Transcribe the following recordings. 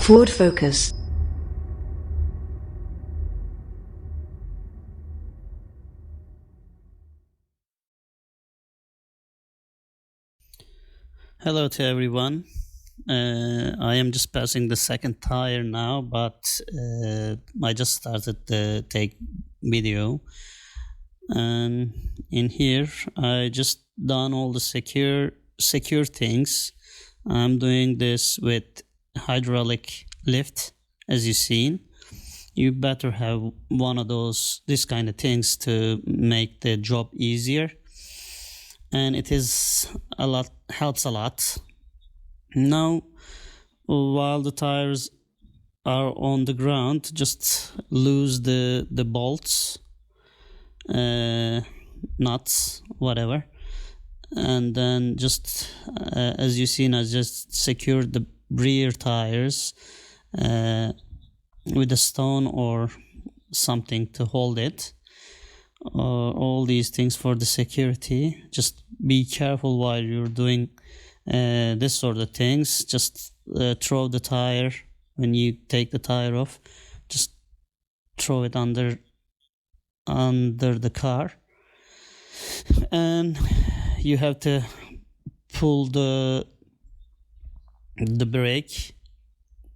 Forward focus. Hello to everyone. I am just passing the second tire now, but I just started to take video, and in here I just done all the secure things. I'm doing this with hydraulic lift, as you've seen. You better have one of this kind of things to make the job easier, and it is helps a lot. Now, while the tires are on the ground, just lose the bolts, nuts, whatever, and then just as you seen, I just secured the rear tires with a stone or something to hold it. All these things for the security. Just be careful while you're doing this sort of things. Just throw the tire when you take the tire off. Just throw it under the car, and you have to pull the brake,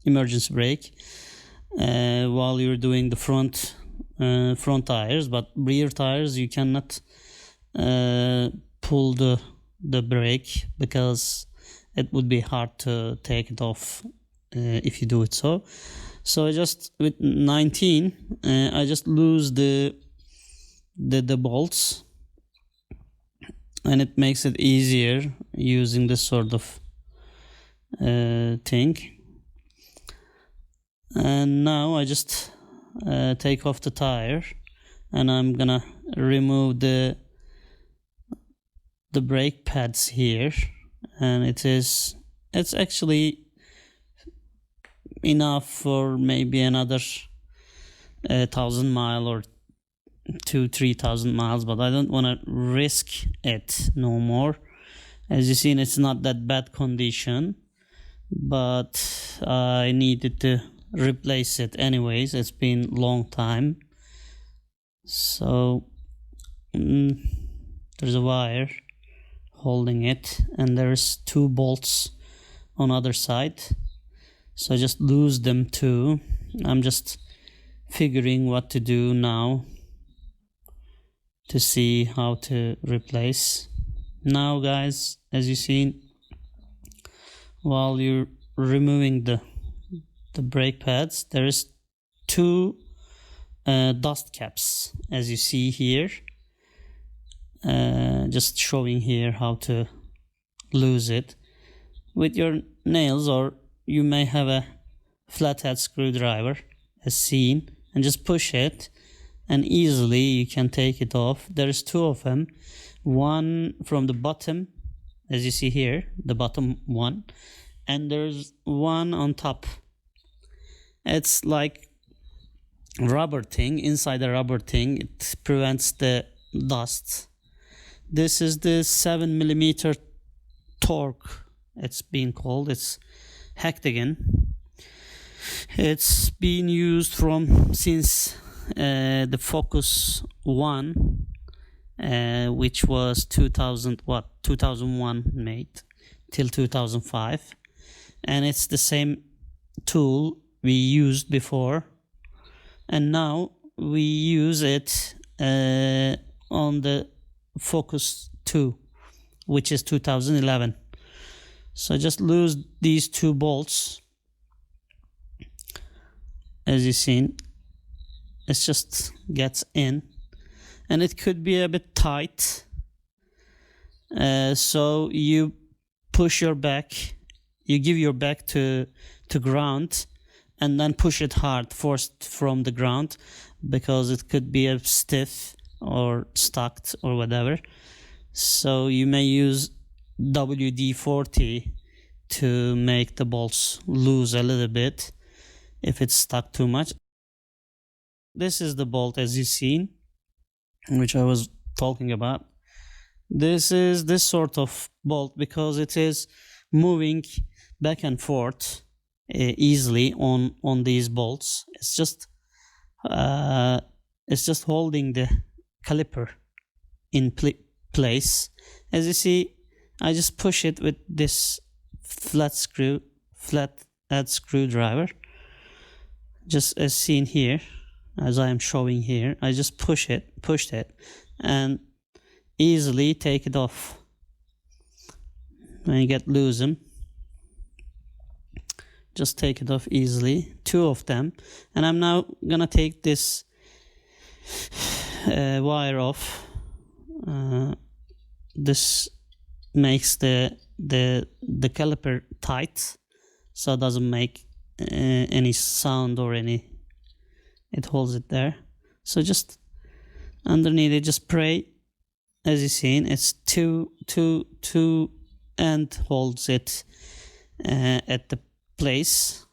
emergency brake, while you're doing the front tires, but rear tires you cannot pull the brake because it would be hard to take it off if you do it so I just with 19 I just lose the bolts, and it makes it easier using this sort of thing. And now I just take off the tire, and I'm gonna remove the brake pads here, and it's actually enough for maybe another 1,000 miles or 2,000-3,000 miles, but I don't want to risk it no more. As you seen, it's not that bad condition, but I needed to replace it anyways. It's been a long time. So there's a wire holding it, and there's 2 bolts on other side, so I just lose them too. I'm just figuring what to do now to see how to replace. Now guys, as you seen, while you're removing the brake pads, there is 2 dust caps, as you see here. Just showing here how to lose it with your nails, or you may have a flathead screwdriver as seen, and just push it, and easily you can take it off. There's 2 of them, one from the bottom, as you see here, the bottom one, and there's one on top. It's like rubber thing. Inside the rubber thing, it prevents the dust. This is the 7mm torque, it's been called. It's hectagon. It's been used since the Focus 1, which was 2001 made till 2005, and it's the same tool we used before, and now we use it on the Focus 2, which is 2011. So just lose these 2 bolts, as you've seen. It just gets in, and it could be a bit tight, so you push your back, you give your back to ground, and then push it hard, forced from the ground, because it could be a stiff or stuck or whatever. So you may use WD-40 to make the bolts loose a little bit if it's stuck too much. This is the bolt, as you've seen, which I was talking about. This is this sort of bolt because it is moving back and forth easily on these bolts. It's just holding the caliper in place. As you see, I just push it with this flathead screwdriver, just as seen here, as I am showing here. I just pushed it, and easily take it off. When you get loosen, just take it off easily, 2 of them. And I'm now gonna take this wire off. This makes the caliper tight, so it doesn't make any sound or any. It holds it there. So just underneath it, just pray. As you've seen, it's two and holds it at the place.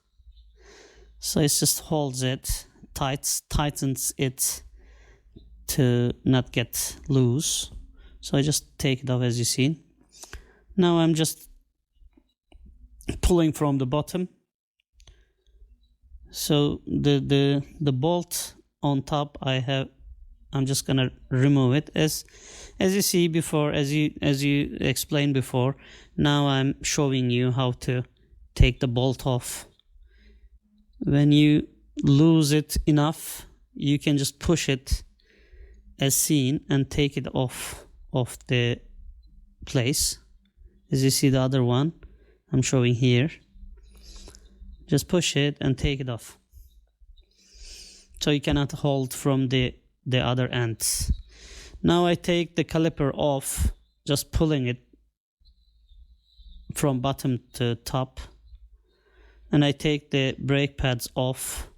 So it just holds it, tightens it to not get loose. So I just take it off, as you've seen. Now I'm just pulling from the bottom. So the bolt on top I'm just gonna remove it as you see before, as you explained before. Now I'm showing you how to take the bolt off. When you lose it enough, you can just push it as seen and take it off the place. As you see the other one I'm showing here, just push it and take it off. So you cannot hold from the other ends. Now I take the caliper off, just pulling it from bottom to top, and I take the brake pads off.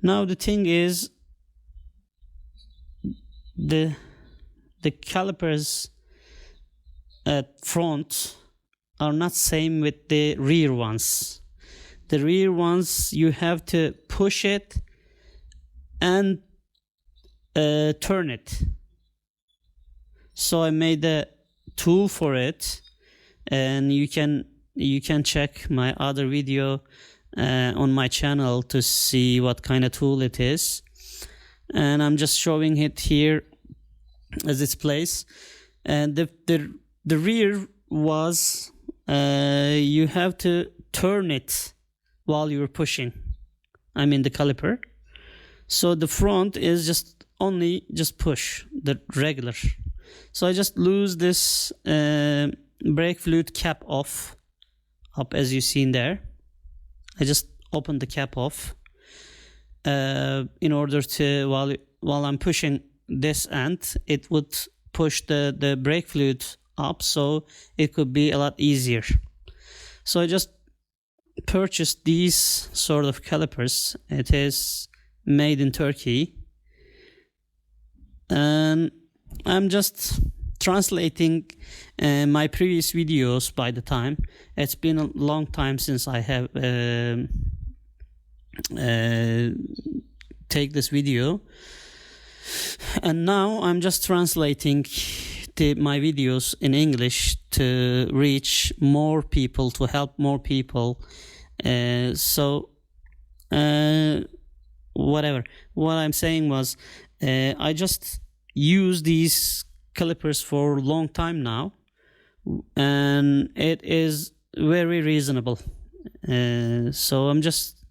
Now the thing is, the calipers at front are not same with the rear ones. The rear ones, you have to push it and turn it. So I made a tool for it, and you can check my other video on my channel to see what kind of tool it is. And I'm just showing it here as its place. And the rear was you have to turn it while you're pushing. I mean the caliper. So the front is just push the regular. So I just lose this brake fluid cap off, up as you seen there. I just open the cap off in order to, while I'm pushing this end, it would push the brake fluid up, so it could be a lot easier. So I just purchased these sort of calipers. It is made in Turkey, and I'm just translating my previous videos by the time. It's been a long time since I have take this video, and now I'm just translating my videos in English to reach more people, to help more people. Whatever. What I'm saying was, I just use these calipers for a long time now, and it is very reasonable. So I'm just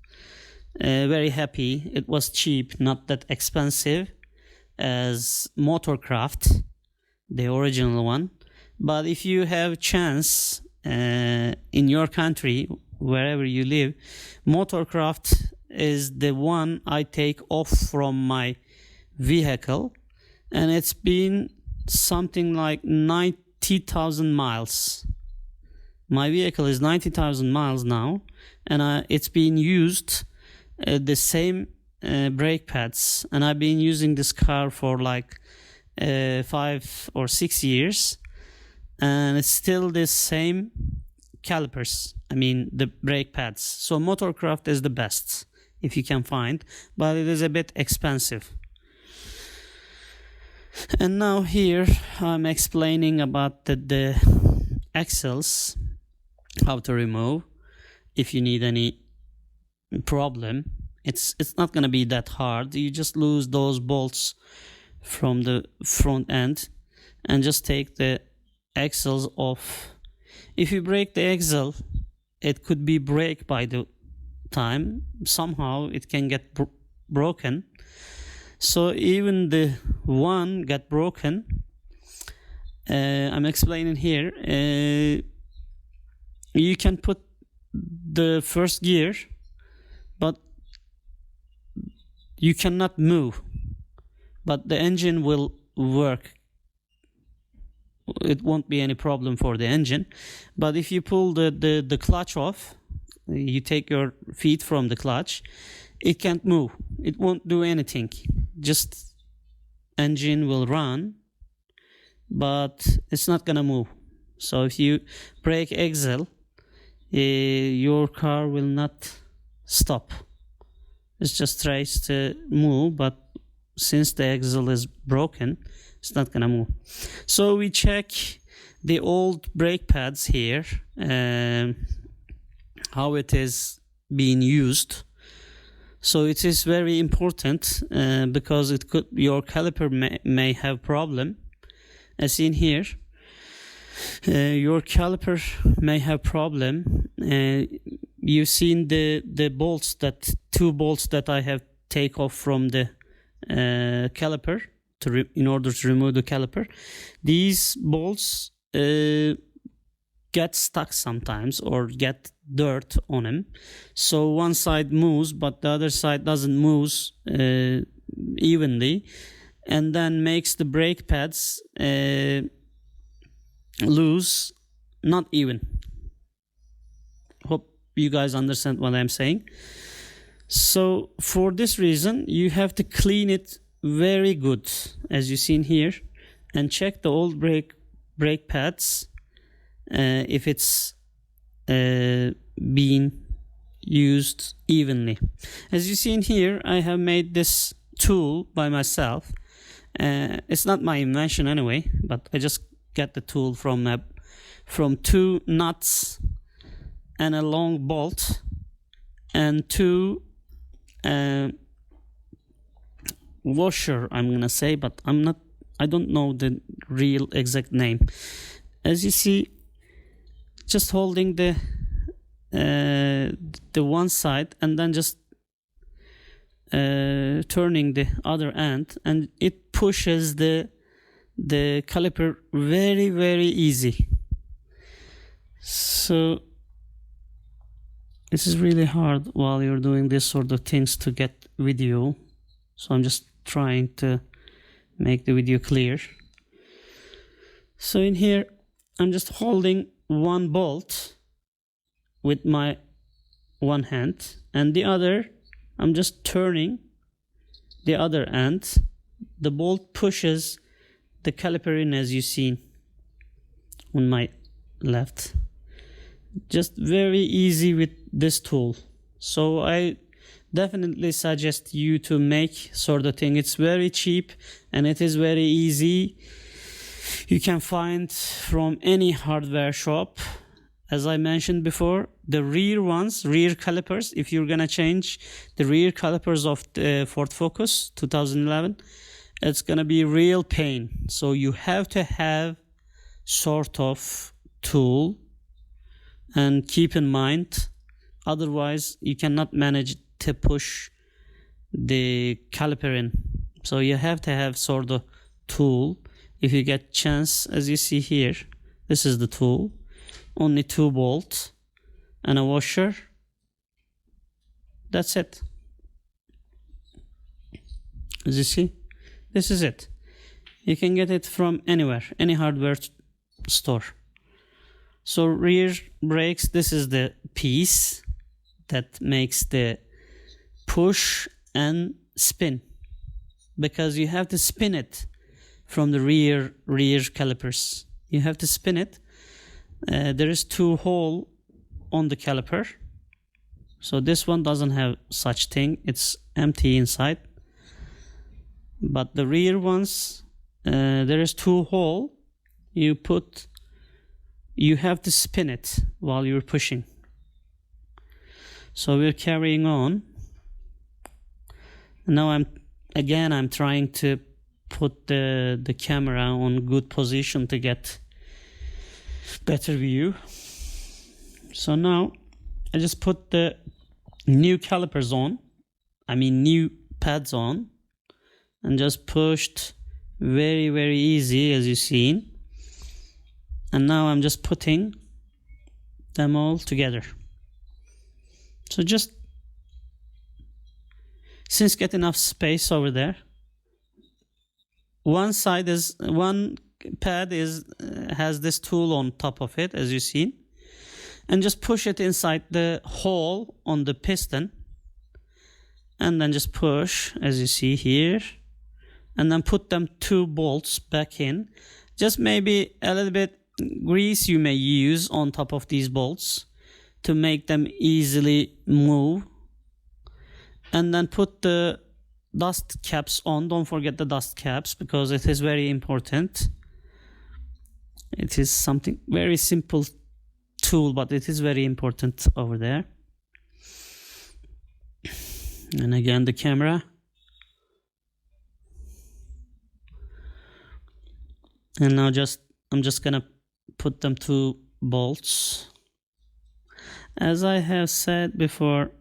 very happy. It was cheap, not that expensive as Motorcraft, the original one. But if you have chance in your country, wherever you live, Motorcraft is the one I take off from my vehicle, and it's been something like 90,000 miles. My vehicle is 90,000 miles now, and it's been used the same brake pads, and I've been using this car for like 5 or 6 years, and it's still the same calipers, I mean the brake pads. So Motorcraft is the best if you can find, but it is a bit expensive. And now here I'm explaining about the axles, how to remove. if you need any problem. It's not gonna be that hard. You just lose those bolts from the front end and just take the axles off. If you break the axle, it could be break by the time. Somehow it can get broken. So even the one got broken. I'm explaining here. You can put the first gear, but you cannot move. But the engine will work. It won't be any problem for the engine. But if you pull the clutch off, you take your feet from the clutch, it can't move. It won't do anything. Just engine will run, but it's not gonna move. So if you break axle, your car will not stop. It just tries to move, but since the axle is broken, it's not gonna move. So we check the old brake pads here, how it is being used. So it is very important because your caliper may have problem. As seen here, your caliper may have problem. You've seen the bolts, that two bolts that I have take off from the caliper in order to remove the caliper. These bolts get stuck sometimes or get dirt on them. So one side moves, but the other side doesn't move evenly, and then makes the brake pads loose, not even. Hope you guys understand what I'm saying. So for this reason, you have to clean it very good, as you seen here, and check the old brake pads if it's being used evenly. As you seen here, I have made this tool by myself. It's not my invention anyway, but I just got the tool from two nuts and a long bolt and two washer, I'm gonna say, but I don't know the real exact name. As you see, just holding the one side and then just turning the other end, and it pushes the caliper very, very easy. So this is really hard while you're doing this sort of things to get video. So I'm just trying to make the video clear. So in here, I'm just holding one bolt with my one hand, and the other, I'm just turning the other end. The bolt pushes the caliper in, as you seen on my left. Just very easy with this tool. So I definitely suggest you to make sort of thing. It's very cheap and it is very easy. You can find from any hardware shop. As I mentioned before, the rear calipers, if you're gonna change the rear calipers of the Ford Focus 2011, it's gonna be real pain. So you have to have sort of tool, and keep in mind, otherwise you cannot manage to push the caliper in. So you have to have sort of tool. If you get chance, as you see here, this is the tool. Only 2 bolts and a washer. That's it. As you see, this is it. You can get it from anywhere, any hardware store. So rear brakes, this is the piece that makes the push and spin, because you have to spin it from the rear calipers. You have to spin it. There is 2 holes on the caliper. So this one doesn't have such thing. It's empty inside. But the rear ones, there is 2 holes. You have to spin it while you're pushing. So we're carrying on. Now I'm trying to put the camera on good position to get better view. So now I just put the new calipers on, new pads on, and just pushed very easy, as you've seen. And now I'm just putting them all together. So just since get enough space over there. One pad has this tool on top of it, as you've seen, and just push it inside the hole on the piston, and then just push, as you see here, and then put them 2 bolts back in. Just maybe a little bit grease you may use on top of these bolts to make them easily move. And then put the dust caps on. Don't forget the dust caps, because it is very important. It is something very simple tool, but it is very important over there. And again, the camera. And now I'm just gonna put them 2 bolts. As I have said before,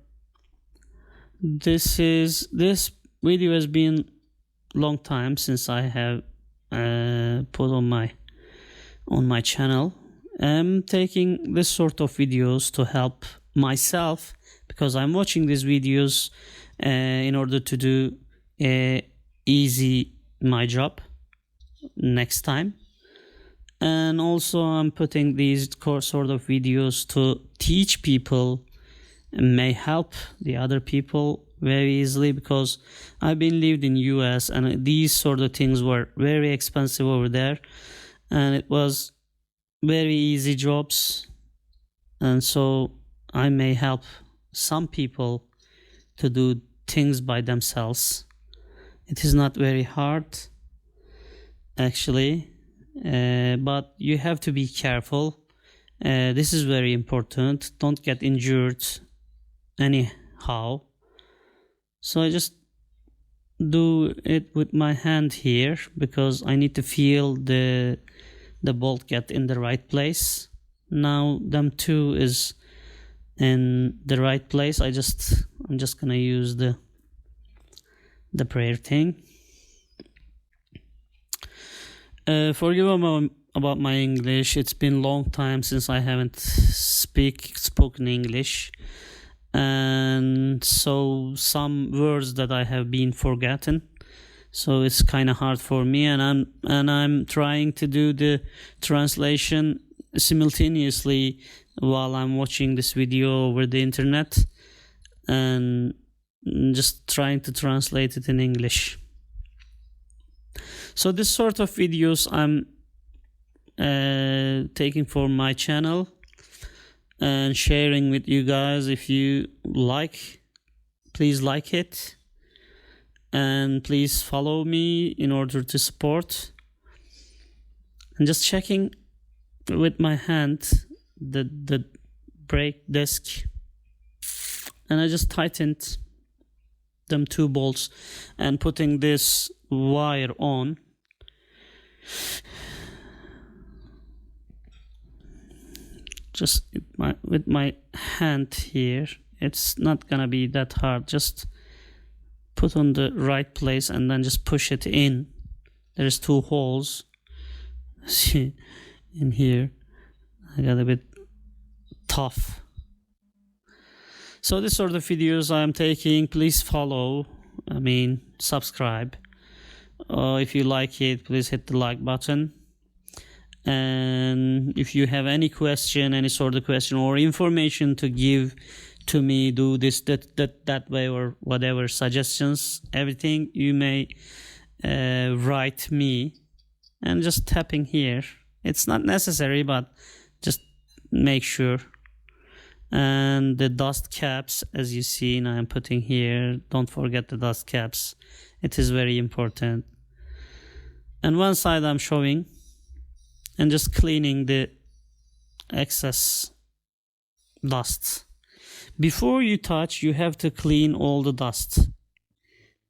this video has been long time since I have put on my channel. I'm taking this sort of videos to help myself, because I'm watching these videos in order to do easy my job next time. And also I'm putting these sort of videos to teach people and may help the other people very easily, because I've been lived in US and these sort of things were very expensive over there, and it was very easy jobs, and so I may help some people to do things by themselves. It is not very hard actually, but you have to be careful. This is very important. Don't get injured anyhow. So I just do it with my hand here, because I need to feel the bolt get in the right place. Now them 2 is in the right place. I'm just gonna use the prayer thing. Forgive about my English. It's been a long time since I haven't spoken English, and so some words that I have been forgotten. So it's kind of hard for me, and I'm trying to do the translation simultaneously while I'm watching this video over the internet, and just trying to translate it in English. So this sort of videos I'm taking for my channel and sharing with you guys. If you like, please like it, and please follow me in order to support. And just checking with my hand the brake disc, and I just tightened them 2 bolts and putting this wire on. Just with my hand here, it's not gonna be that hard. Just put on the right place and then just push it in. There's 2 holes. See in here, I got a bit tough. So this sort of videos I'm taking, please follow, subscribe. If you like it, please hit the like button. And if you have any question, any sort of question or information to give to me, do this, that way, or whatever, suggestions, everything, you may write me, and just tapping here. It's not necessary, but just make sure. And the dust caps, as you see, I am putting here. Don't forget the dust caps. It is very important. And one side I'm showing and just cleaning the excess dust. Before you touch, you have to clean all the dust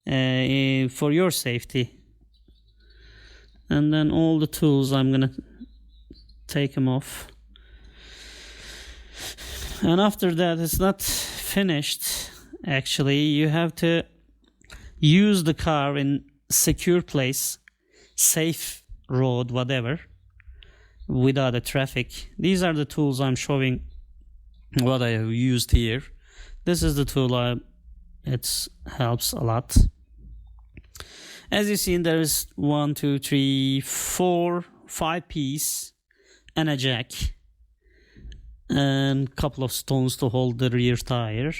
for your safety. And then all the tools, I'm gonna take them off. And after that, it's not finished. Actually, you have to use the car in secure place, safe road, whatever, without a traffic. These are the tools I'm showing what I have used here. This is the tool it helps a lot. As you see, there is 1, 2, 3, 4, 5 piece and a jack and a couple of stones to hold the rear tire.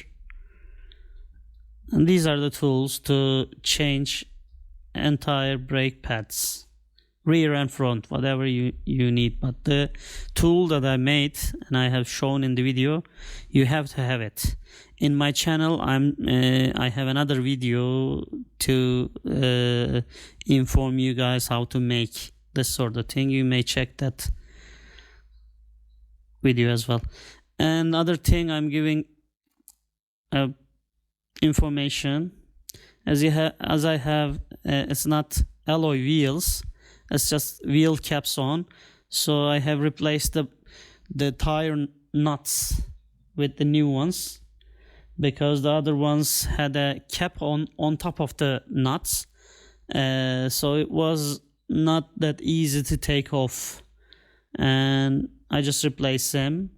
And these are the tools to change entire brake pads, rear and front, whatever you need. But the tool that I made and I have shown in the video, you have to have it. In my channel, I have another video to inform you guys how to make this sort of thing. You may check that video as well. And other thing I'm giving information, as I have it's not alloy wheels, it's just wheel caps on. So I have replaced the tire nuts with the new ones, because the other ones had a cap on top of the nuts, so it was not that easy to take off, and I just replaced them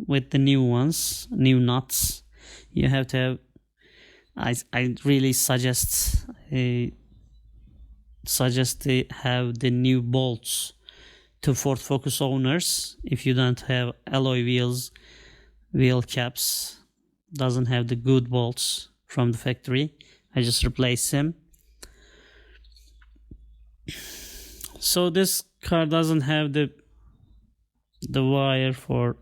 with the new ones, new nuts. You have to have, I really suggest to have the new bolts to Ford Focus owners. If you don't have alloy wheels, wheel caps, doesn't have the good bolts from the factory, I just replace them. So this car doesn't have the wire for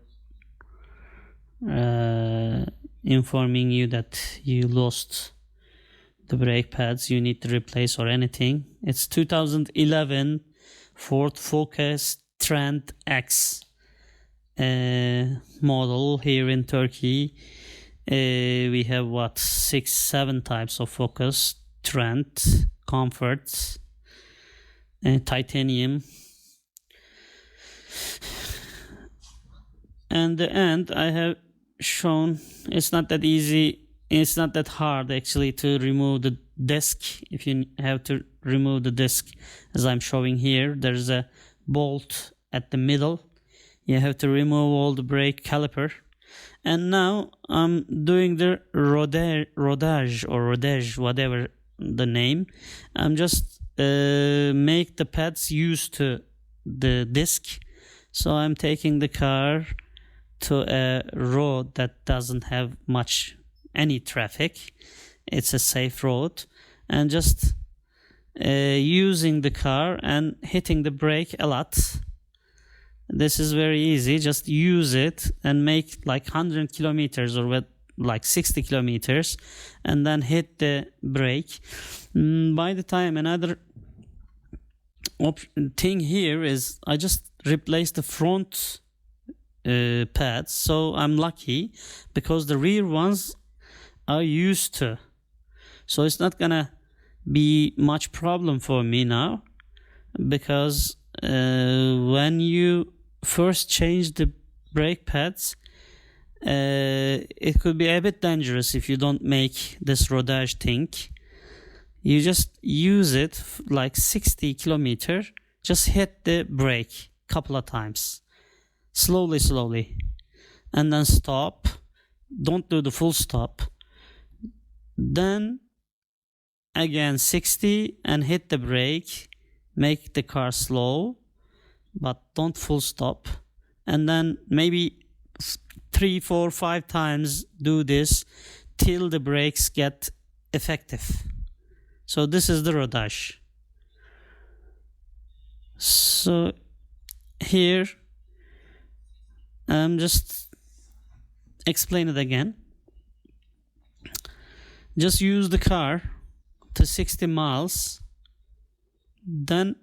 informing you that you lost the brake pads you need to replace or anything. It's 2011 Ford Focus Trend X model here in Turkey. We have 6-7 types of Focus: Trend, Comfort, Titanium. And the end I have shown, it's not that easy, it's not that hard actually to remove the disc. If you have to remove the disc, as I'm showing here, there's a bolt at the middle. You have to remove all the brake caliper. And now I'm doing the rodage, whatever the name. I'm just make the pads used to the disc. So I'm taking the car to a road that doesn't have any traffic. It's a safe road, and just using the car and hitting the brake a lot. This is very easy. Just use it and make like 100 kilometers or like 60 kilometers, and then hit the brake. By the time, another thing here is I just replaced the front pads, so I'm lucky because the rear ones are used to, so it's not gonna be much problem for me now, because when you first change the brake pads, it could be a bit dangerous if you don't make this rodage thing. You just use it like 60 kilometer, just hit the brake couple of times, slowly, and then stop. Don't do the full stop. Then again 60 and hit the brake, make the car slow, but don't full stop. And then maybe 3, 4, 5 times do this till the brakes get effective. So this is the rodage. So here just explain it again. Just use the car to 60 miles, then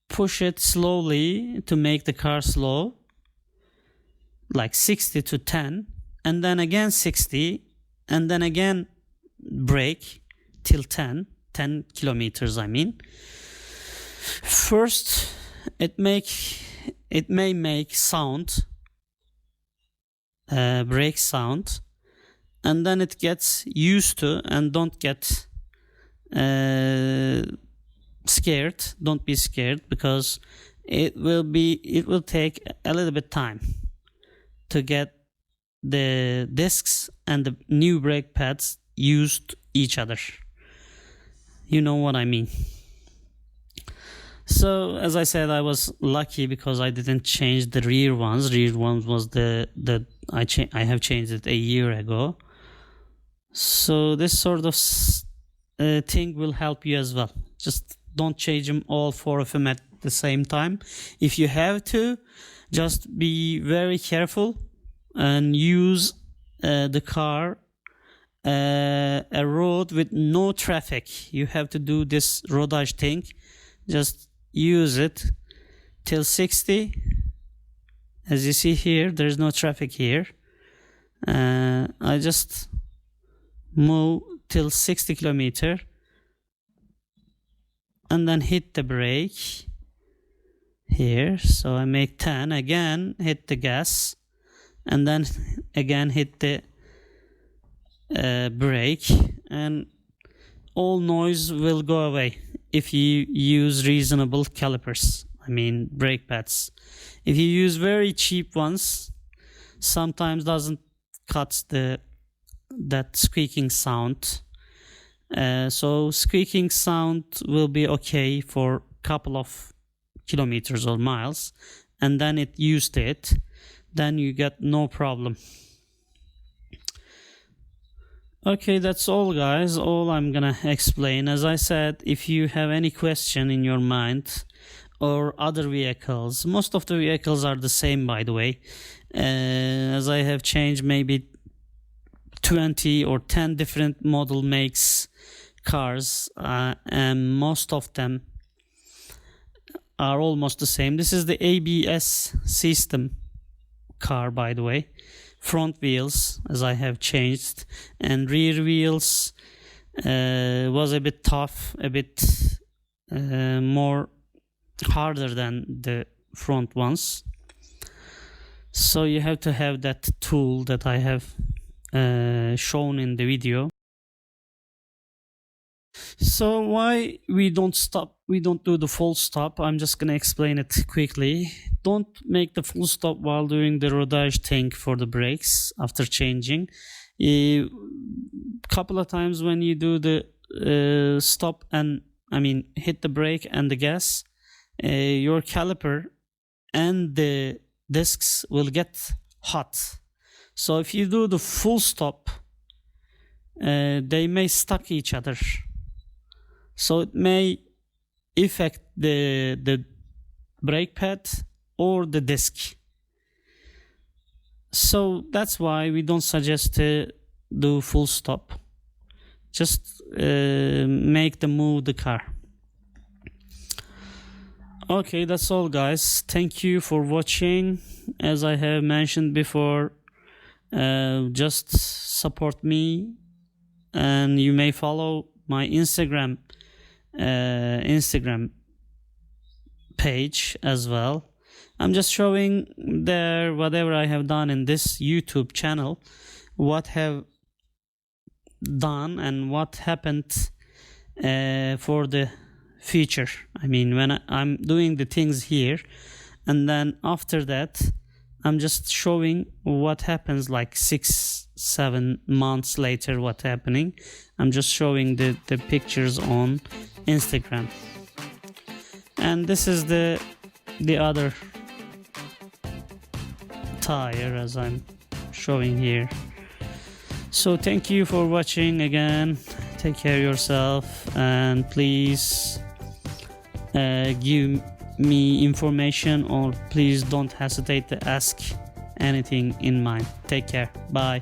push it slowly to make the car slow, like 60 to 10, and then again 60, and then again brake till 10 kilometers, I mean. First, it may make sound, brake sound, and then it gets used to, and don't get scared. Don't be scared, because it will take a little bit time to get the discs and the new brake pads used each other. You know what I mean. So as I said, I was lucky because I didn't change the rear ones. Rear ones was I have changed it a year ago. So this sort of thing will help you as well. Just don't change them, all four of them at the same time. If you have to, just be very careful and use the car a road with no traffic. You have to do this rodage thing. Just use it till 60. As you see here, there's no traffic here. I just move till 60 kilometer and then hit the brake here. So I make 10, again hit the gas, and then again hit the brake, and all noise will go away if you use reasonable calipers, I mean brake pads. If you use very cheap ones, sometimes doesn't cut that squeaking sound. So squeaking sound will be okay for a couple of kilometers or miles, and then it used it, then you get no problem. Okay, that's all guys, all I'm gonna explain. As I said, if you have any question in your mind or other vehicles, most of the vehicles are the same, by the way, as I have changed maybe 20 or 10 different model makes cars, and most of them are almost the same. This is the ABS system car, by the way. Front wheels, as I have changed, and rear wheels was a bit tough, a bit more harder than the front ones. So you have to have that tool that I have shown in the video. So why we don't do the full stop, I'm just gonna explain it quickly. Don't make the full stop while doing the rodage thing for the brakes after changing. A couple of times when you do the stop and hit the brake and the gas, your caliper and the discs will get hot. So if you do the full stop, they may stuck each other. So it may affect the brake pad or the disc. So that's why we don't suggest to do full stop. Just make the move the car. Okay, that's all guys. Thank you for watching. As I have mentioned before, just support me, and you may follow my Instagram page as well. I'm just showing there whatever I have done in this YouTube channel, what have done and what happened for the future. I mean, when I'm doing the things here, and then after that I'm just showing what happens like 6-7 months later, what's happening. I'm just showing the pictures on Instagram. And this is the other tire as I'm showing here. So thank you for watching again. Take care of yourself, and please give me information, or please don't hesitate to ask anything in mind. Take care. Bye.